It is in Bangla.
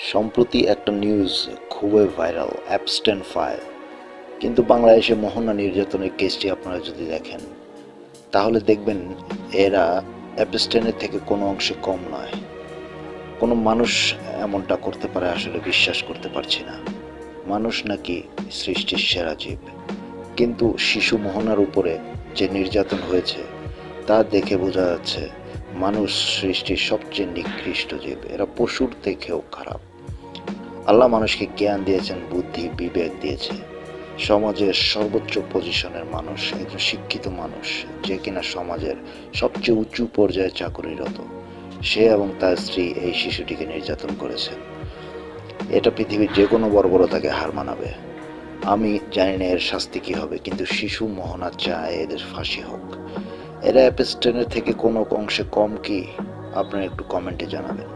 সম্প্রতি একটা নিউজ খুবই ভাইরাল, অ্যাপস্টেন ফাইল। কিন্তু বাংলাদেশে মোহনা নির্যাতনের কেসটি আপনারা যদি দেখেন তাহলে দেখবেন এরা অ্যাপস্টেনের থেকে কোনো অংশে কম নয়। কোনো মানুষ এমনটা করতে পারে আসলে বিশ্বাস করতে পারছি না। মানুষ নাকি সৃষ্টির সেরা জীব, কিন্তু শিশু মোহনার উপরে যে নির্যাতন হয়েছে তা দেখে বোঝা যাচ্ছে মানুষ সৃষ্টির সবচেয়ে নিকৃষ্ট জীব। এরা পশুর থেকেও খারাপ। আল্লাহ মানুষকে জ্ঞান দিয়েছেন, বুদ্ধি, বিবেক দিয়েছে। সমাজের সর্বোচ্চ পজিশনের মানুষ, একজন শিক্ষিত মানুষ, যে কিনা সমাজের সবচেয়ে উঁচু পর্যায়ে চাকরিরত, সে এবং তার স্ত্রী এই শিশুটিকে নির্যাতন করেছে। এটা পৃথিবীর যে কোনো বর্বরতাকে হার মানাবে। আমি জানি না এর শাস্তি কি হবে, কিন্তু শিশু মোহনা চায় এদের ফাঁসি হোক। এরা অ্যাপস্টেনের থেকে কোনো অংশে কম কি? আপনারা একটু কমেন্টে জানাবেন।